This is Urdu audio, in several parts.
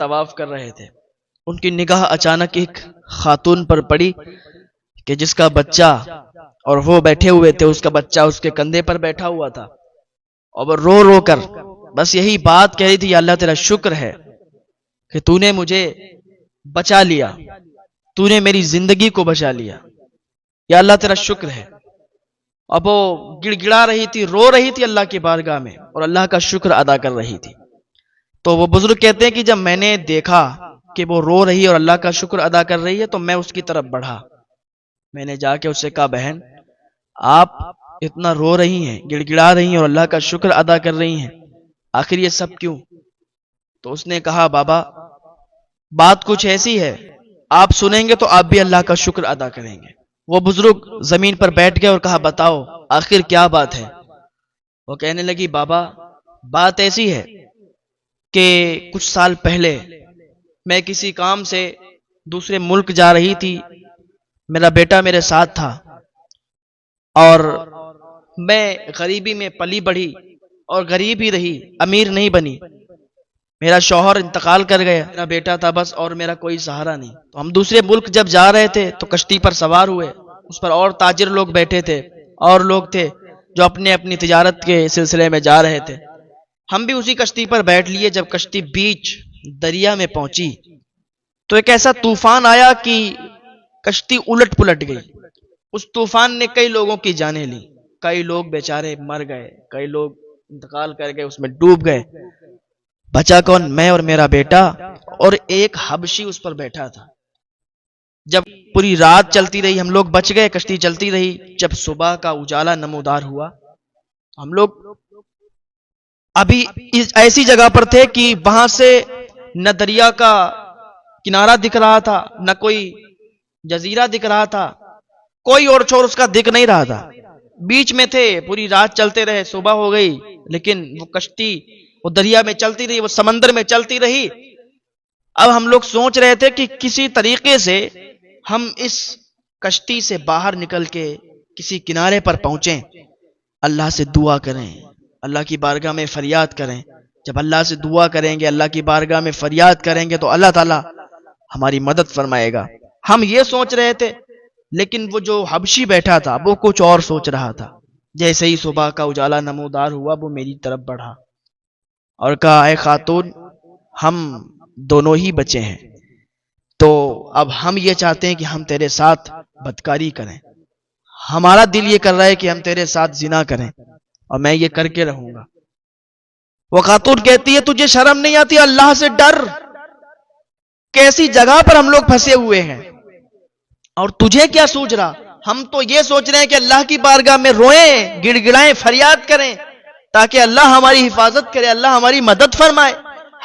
طواف کر رہے تھے، ان کی نگاہ اچانک ایک خاتون پر پڑی کہ جس کا بچہ، اور وہ بیٹھے ہوئے تھے، اس کا بچہ اس کے کندھے پر بیٹھا ہوا تھا، اور وہ رو رو کر بس یہی بات کہہ رہی تھی، یا اللہ تیرا شکر ہے کہ تو نے مجھے بچا لیا، تو نے میری زندگی کو بچا لیا، یا اللہ تیرا شکر ہے۔ اب وہ گڑ گڑا رہی تھی، رو رہی تھی اللہ کی بارگاہ میں، اور اللہ کا شکر ادا کر رہی تھی۔ تو وہ بزرگ کہتے ہیں کہ جب میں نے دیکھا کہ وہ رو رہی اور اللہ کا شکر ادا کر رہی ہے، تو میں اس کی طرف بڑھا، میں نے جا کے اس سے کہا، بہن آپ اتنا رو رہی ہیں، گڑ گڑا رہی ہیں اور اللہ کا شکر ادا کر رہی ہیں، آخر یہ سب کیوں؟ تو اس نے کہا، بابا بات کچھ ایسی ہے، آپ سنیں گے تو آپ بھی اللہ کا شکر ادا کریں گے۔ وہ بزرگ زمین پر بیٹھ گئے اور کہا، بتاؤ آخر کیا بات ہے؟ وہ کہنے لگی، بابا بات ایسی ہے کہ کچھ سال پہلے میں کسی کام سے دوسرے ملک جا رہی تھی، میرا بیٹا میرے ساتھ تھا، اور میں غریبی میں پلی بڑھی اور غریب ہی رہی، امیر نہیں بنی۔ میرا شوہر انتقال کر گیا، میرا بیٹا تھا بس، اور میرا کوئی سہارا نہیں۔ تو ہم دوسرے ملک جب جا رہے تھے تو کشتی پر سوار ہوئے، اس پر اور تاجر لوگ بیٹھے تھے، اور لوگ تھے جو اپنے اپنی تجارت کے سلسلے میں جا رہے تھے۔ ہم بھی اسی کشتی پر بیٹھ لیے۔ جب کشتی بیچ دریا میں پہنچی تو ایک ایسا طوفان آیا کہ کشتی الٹ پلٹ گئی۔ اس طوفان نے کئی لوگوں کی جانیں لی، کئی لوگ بیچارے مر گئے، کئی لوگ انتقال کر گئے، اس میں ڈوب گئے۔ بچا کون؟ میں اور میرا بیٹا، اور ایک حبشی اس پر بیٹھا تھا۔ جب پوری رات چلتی رہی، ہم لوگ بچ گئے، کشتی چلتی رہی۔ جب صبح کا اجالا نمودار ہوا، ہم لوگ ابھی ایسی جگہ پر تھے کہ وہاں سے نہ دریا کا کنارہ دکھ رہا تھا، نہ کوئی جزیرہ دکھ رہا تھا، کوئی اور چھور اس کا دکھ نہیں رہا تھا، بیچ میں تھے۔ پوری رات چلتے رہے، صبح ہو گئی، لیکن وہ کشتی وہ دریا میں چلتی رہی، وہ سمندر میں چلتی رہی۔ اب ہم لوگ سوچ رہے تھے کہ کسی طریقے سے ہم اس کشتی سے باہر نکل کے کسی کنارے پر پہنچیں، اللہ سے دعا کریں، اللہ کی بارگاہ میں فریاد کریں۔ جب اللہ سے دعا کریں گے، اللہ کی بارگاہ میں فریاد کریں گے، تو اللہ تعالی ہماری مدد فرمائے گا۔ ہم یہ سوچ رہے تھے، لیکن وہ جو حبشی بیٹھا تھا وہ کچھ اور سوچ رہا تھا۔ جیسے ہی صبح کا اجالا نمودار ہوا، وہ میری طرف بڑھا اور کہا، اے خاتون، ہم دونوں ہی بچے ہیں، تو اب ہم یہ چاہتے ہیں کہ ہم تیرے ساتھ بدکاری کریں، ہمارا دل یہ کر رہا ہے کہ ہم تیرے ساتھ زنا کریں، اور میں یہ کر کے رہوں گا۔ وہ خاتون کہتی ہے، تجھے شرم نہیں آتی؟ اللہ سے ڈر، کیسی جگہ پر ہم لوگ پھنسے ہوئے ہیں، اور تجھے کیا سوچ رہا؟ ہم تو یہ سوچ رہے ہیں کہ اللہ کی بارگاہ میں روئیں، گڑ گڑائیں، فریاد کریں، تاکہ اللہ ہماری حفاظت کرے، اللہ ہماری مدد فرمائے،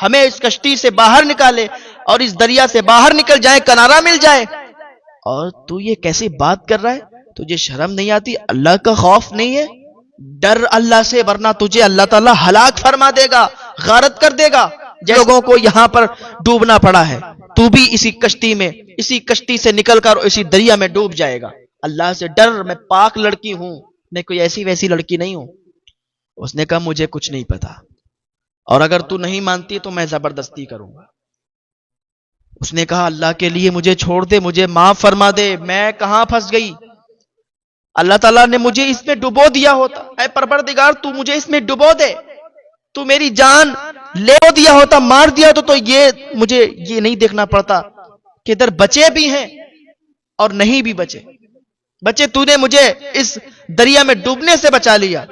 ہمیں اس کشتی سے باہر نکالے، اور اس دریا سے باہر نکل جائے، کنارہ مل جائے۔ اور تو یہ کیسی بات کر رہا ہے؟ تجھے شرم نہیں آتی؟ اللہ کا خوف نہیں ہے؟ ڈر اللہ سے، ورنہ تجھے اللہ تعالیٰ ہلاک فرما دے گا، غارت کر دے گا۔ جن لوگوں کو یہاں پر ڈوبنا پڑا ہے، تو بھی اسی کشتی میں، اسی کشتی سے نکل کر اسی دریا میں ڈوب جائے گا۔ اللہ سے ڈر، میں پاک لڑکی ہوں، میں کوئی ایسی ویسی لڑکی نہیں ہوں۔ اس نے کہا، مجھے کچھ نہیں پتا، اور اگر تو نہیں مانتی تو میں زبردستی کروں گا۔ اس نے کہا، اللہ کے لیے مجھے چھوڑ دے، مجھے معاف فرما دے، میں کہاں پھنس گئی؟ اللہ تعالیٰ نے مجھے اس میں ڈبو دیا ہوتا، اے پروردگار تو مجھے اس میں ڈبو دے، تو میری جان لے دیا ہوتا، مار دیا تو یہ مجھے یہ نہیں دیکھنا پڑتا کہ ادھر بچے بھی ہیں اور نہیں بھی بچے۔ بچے تو نے مجھے اس دریا میں ڈوبنے سے بچا لیا،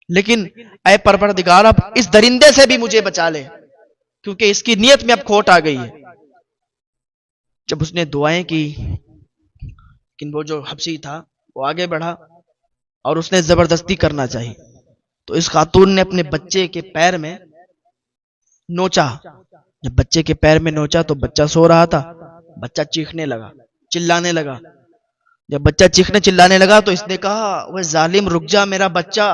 لیکن اے پروردگار اب اس درندے سے بھی مجھے بچا لے، کیونکہ اس کی نیت میں اب کھوٹ آ گئی ہے۔ جب اس نے دعائیں کی، لیکن وہ جو حبشی تھا وہ آگے بڑھا، اور اس نے زبردستی کرنا چاہی، تو اس خاتون نے اپنے بچے کے پیر میں نوچا۔ جب بچے کے پیر میں نوچا تو بچہ سو رہا تھا، بچہ چیخنے لگا، چلانے لگا۔ جب بچہ چیخنے چلانے لگا تو اس نے کہا، وہ ظالم رک جا، میرا بچہ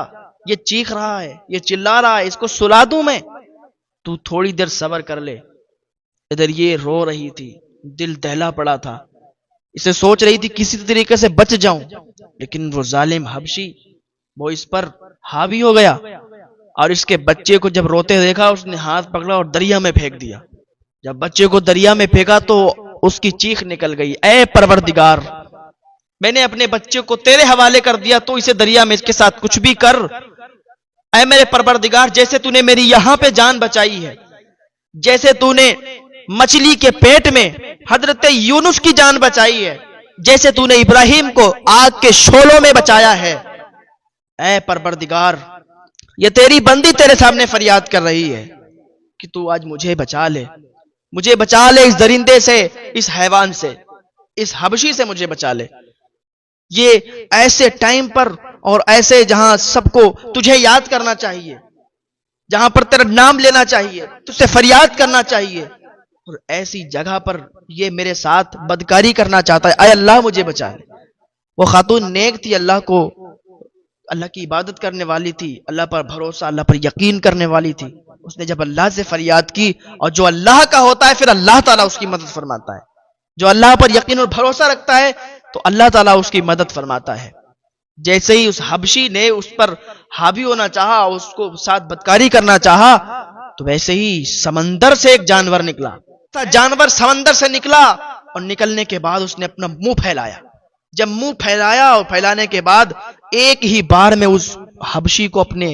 یہ چیخ رہا ہے، یہ چلا رہا ہے، اس کو سلا دوں میں؟ تو تھوڑی دیر صبر کر لے۔ ادھر یہ رو رہی تھی، دل دہلا پڑا تھا، اسے سوچ رہی تھی کسی طریقے سے بچ جاؤں، لیکن وہ ظالم حبشی وہ اس پر حاوی ہو گیا، اور اس کے بچے کو جب روتے دیکھا، اس نے ہاتھ پکڑا اور دریا میں پھینک دیا۔ جب بچے کو دریا میں پھینکا تو اس کی چیخ نکل گئی، اے پروردگار، میں نے اپنے بچے کو تیرے حوالے کر دیا، تو اسے دریا میں اس کے ساتھ کچھ بھی کر، اے میرے پروردگار، جیسے تو نے میری یہاں پہ جان بچائی ہے، جیسے تو نے مچھلی کے پیٹ میں حضرت یونس کی جان بچائی ہے، جیسے تو نے ابراہیم کو آگ کے شعلوں میں بچایا ہے، اے پروردگار، یہ تیری بندی تیرے سامنے فریاد کر رہی ہے کہ تو آج مجھے بچا لے، مجھے بچا لے اس درندے سے، اس حیوان سے، اس حبشی سے مجھے بچا لے۔ یہ ایسے ٹائم پر اور ایسے جہاں سب کو تجھے یاد کرنا چاہیے، جہاں پر تیرا نام لینا چاہیے، تجھ سے فریاد کرنا چاہیے، اور ایسی جگہ پر یہ میرے ساتھ بدکاری کرنا چاہتا ہے، اے اللہ مجھے بچا لے۔ وہ خاتون نیک تھی، اللہ کی عبادت کرنے والی تھی، اللہ پر بھروسہ، اللہ پر یقین کرنے والی تھی۔ اس نے جب اللہ سے فریاد کی، اور جو اللہ کا ہوتا ہے پھر اللہ تعالیٰ اس کی مدد فرماتا ہے، جو اللہ پر یقین اور بھروسہ رکھتا ہے تو اللہ تعالیٰ اس کی مدد فرماتا ہے۔ جیسے ہی اس حبشی نے اس پر حاوی ہونا چاہا، اس کو ساتھ بدکاری کرنا چاہا، تو ویسے ہی سمندر سے ایک جانور نکلا، جانور سمندر سے نکلا، اور نکلنے کے بعد اس نے اپنا منہ پھیلایا۔ جب منہ پھیلایا اور پھیلانے کے بعد ایک ہی بار میں اس حبشی کو اپنے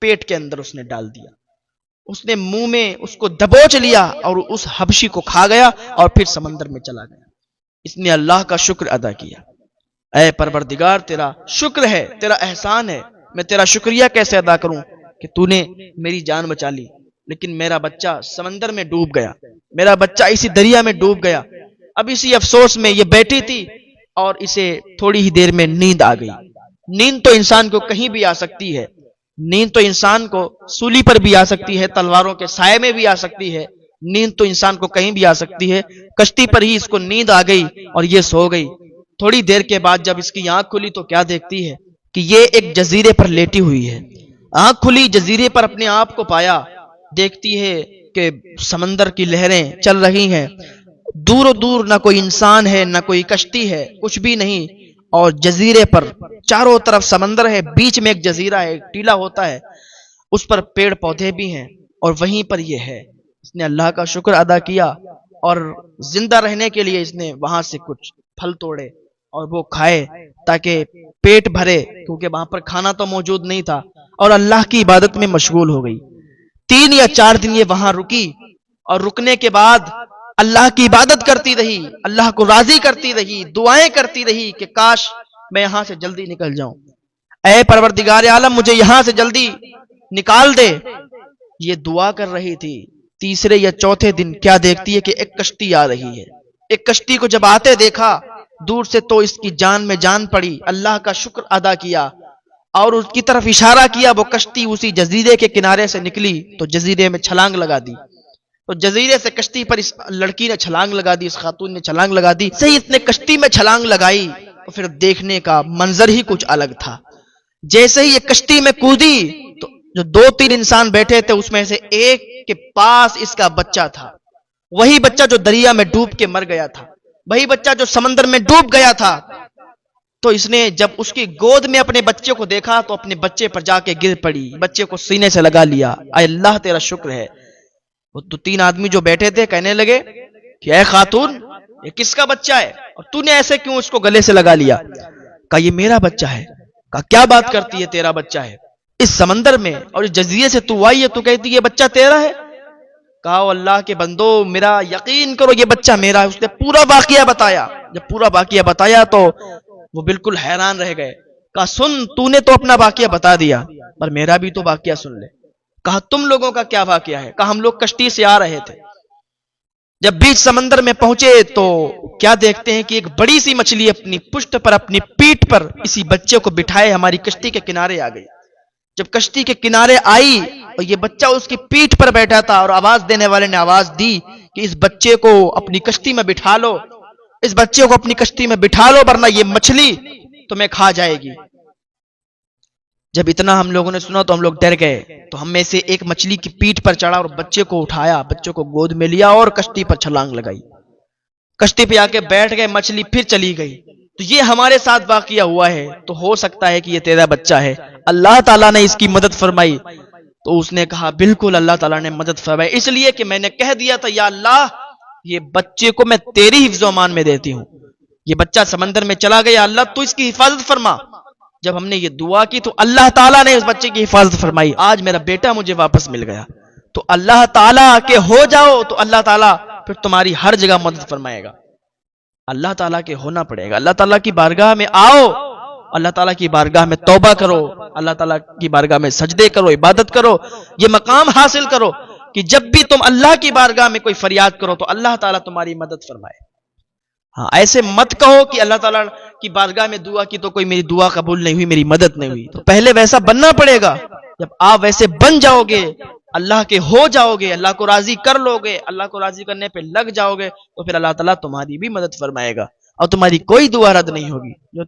پیٹ کے اندر اس نے ڈال دیا، اس نے منہ میں اس کو دبوچ لیا اور اس حبشی کو کھا گیا اور پھر سمندر میں چلا گیا۔ اس نے اللہ کا شکر ادا کیا، اے پروردگار تیرا شکر ہے، تیرا احسان ہے، میں تیرا شکریہ کیسے ادا کروں کہ تو نے میری جان بچا لی، لیکن میرا بچہ سمندر میں ڈوب گیا، میرا بچہ اسی دریا میں ڈوب گیا۔ اب اسی افسوس میں یہ بیٹھی تھی اور اسے تھوڑی ہی دیر میں نیند آ گئی۔ نیند تو انسان کو کہیں بھی آ سکتی ہے، نیند تو انسان کو سولی پر بھی آ سکتی ہے، تلواروں کے سائے میں بھی آ سکتی ہے، نیند تو انسان کو کہیں بھی آ سکتی ہے۔ کشتی پر ہی اس کو نیند آ گئی اور یہ سو گئی۔ تھوڑی دیر کے بعد جب اس کی آنکھ کھلی تو کیا دیکھتی ہے کہ یہ ایک جزیرے پر لیٹی ہوئی ہے۔ آنکھ کھلی، جزیرے پر اپنے آپ کو پایا، دیکھتی ہے کہ سمندر کی لہریں چل رہی ہیں، دور و دور نہ کوئی انسان ہے، نہ کوئی کشتی ہے، کچھ بھی نہیں، اور جزیرے پر چاروں طرف سمندر ہے، بیچ میں ایک جزیرہ ہے، ایک ٹیلا ہوتا ہے، اس پر پیڑ پودے بھی ہیں، اور وہیں پر یہ ہے۔ اس نے اللہ کا شکر ادا کیا اور زندہ رہنے کے لیے اس نے وہاں سے کچھ پھل توڑے اور وہ کھائے تاکہ پیٹ بھرے، کیونکہ وہاں پر کھانا تو موجود نہیں تھا، اور اللہ کی عبادت میں مشغول ہو گئی۔ 3 یا 4 دن یہ وہاں رکی، اور رکنے کے بعد اللہ کی عبادت کرتی رہی، اللہ کو راضی کرتی رہی، دعائیں کرتی رہی کہ کاش میں یہاں سے جلدی نکل جاؤں، اے پروردگار عالم مجھے یہاں سے جلدی نکال دے۔ یہ دعا کر رہی تھی، تیسرے یا چوتھے دن کیا دیکھتی ہے کہ ایک کشتی آ رہی ہے۔ ایک کشتی کو جب آتے دیکھا دور سے تو اس کی جان میں جان پڑی، اللہ کا شکر ادا کیا اور اس کی طرف اشارہ کیا۔ وہ کشتی اسی جزیرے کے کنارے سے نکلی تو جزیرے میں چھلانگ لگا دی، تو جزیرے سے کشتی پر اس لڑکی نے چھلانگ لگا دی، اس خاتون نے چھلانگ لگا دی۔ صحیح اس نے کشتی میں چھلانگ لگائی تو پھر دیکھنے کا منظر ہی کچھ الگ تھا۔ جیسے ہی یہ کشتی میں کودی تو جو 2-3 انسان بیٹھے تھے اس میں سے ایک کے پاس اس کا بچہ تھا، وہی بچہ جو دریا میں ڈوب کے مر گیا تھا، وہی بچہ جو سمندر میں ڈوب گیا تھا۔ تو اس نے جب اس کی گود میں اپنے بچے کو دیکھا تو اپنے بچے پر جا کے گر پڑی، بچے کو سینے سے لگا لیا، اے اللہ تیرا شکر ہے۔ وہ 2-3 آدمی جو بیٹھے تھے کہنے لگے کہ اے خاتون یہ کس کا بچہ ہے اور تو نے ایسے کیوں اس کو گلے سے لگا لیا؟ کہا یہ میرا بچہ ہے۔ کہا کیا بات کرتی ہے تیرا بچہ ہے؟ اس سمندر میں اور اس جزیرے سے تو آئی ہے تو کہتی یہ بچہ تیرا ہے؟ کہا اللہ کے بندو میرا یقین کرو یہ بچہ میرا ہے۔ اس نے پورا واقعہ بتایا۔ جب پورا واقعہ بتایا تو وہ بالکل حیران رہ گئے۔ کہا سن تو نے تو اپنا واقعہ بتا دیا پر میرا بھی تو واقعہ سن لے۔ کہا تم لوگوں کا کیا واقعہ ہے؟ کہا ہم لوگ کشتی سے آ رہے تھے، جب بیچ سمندر میں پہنچے تو کیا دیکھتے ہیں کہ ایک بڑی سی مچھلی اپنی پشت پر اپنی پیٹھ پر اسی بچے کو بٹھائے ہماری کشتی کے کنارے آ گئی۔ جب کشتی کے کنارے آئی اور یہ بچہ اس کی پیٹھ پر بیٹھا تھا اور آواز دینے والے نے آواز دی کہ اس بچے کو اپنی کشتی میں بٹھا لو، اس بچے کو اپنی کشتی میں بٹھا لو ورنہ یہ مچھلی تمہیں کھا جائے گی۔ جب اتنا ہم لوگوں نے سنا تو ہم لوگ ڈر گئے، تو ہم میں سے ایک مچھلی کی پیٹھ پر چڑھا اور بچے کو اٹھایا، بچے کو گود میں لیا اور کشتی پر چھلانگ لگائی، کشتی پہ آ کے بیٹھ گئے، مچھلی پھر چلی گئی۔ تو یہ ہمارے ساتھ واقعہ ہوا ہے، تو ہو سکتا ہے کہ یہ تیرا بچہ ہے۔ اللہ تعالیٰ نے اس کی مدد فرمائی، تو اس نے کہا بالکل اللہ تعالیٰ نے مدد فرمائی، اس لیے کہ میں نے کہہ دیا تھا یا اللہ یہ بچے کو میں تیری حفظ و امان میں دیتی ہوں، یہ بچہ سمندر میں چلا گیا، اللہ تو اس کی حفاظت فرما۔ جب ہم نے یہ دعا کی تو اللہ تعالیٰ نے اس بچے کی حفاظت فرمائی، آج میرا بیٹا مجھے واپس مل گیا۔ تو اللہ تعالیٰ کے ہو جاؤ تو اللہ تعالیٰ پھر تمہاری ہر جگہ مدد فرمائے گا۔ اللہ تعالیٰ کے ہونا پڑے گا، اللہ تعالیٰ کی بارگاہ میں آؤ، اللہ تعالیٰ کی بارگاہ میں توبہ کرو، اللہ تعالیٰ کی بارگاہ میں سجدے کرو، عبادت کرو، یہ مقام حاصل کرو کہ جب بھی تم اللہ کی بارگاہ میں کوئی فریاد کرو تو اللہ تعالیٰ تمہاری مدد فرمائے۔ ہاں ایسے مت کہو کہ اللہ تعالیٰ کی بارگاہ میں دعا کی تو کوئی میری دعا قبول نہیں ہوئی، میری مدد نہیں ہوئی۔ تو پہلے ویسا بننا پڑے گا، جب آپ ویسے بن جاؤ گے، اللہ کے ہو جاؤ گے، اللہ کو راضی کر لو گے، اللہ کو راضی کرنے پہ لگ جاؤ گے، تو پھر اللہ تعالیٰ تمہاری بھی مدد فرمائے گا اور تمہاری کوئی دعا رد نہیں ہوگی۔ جو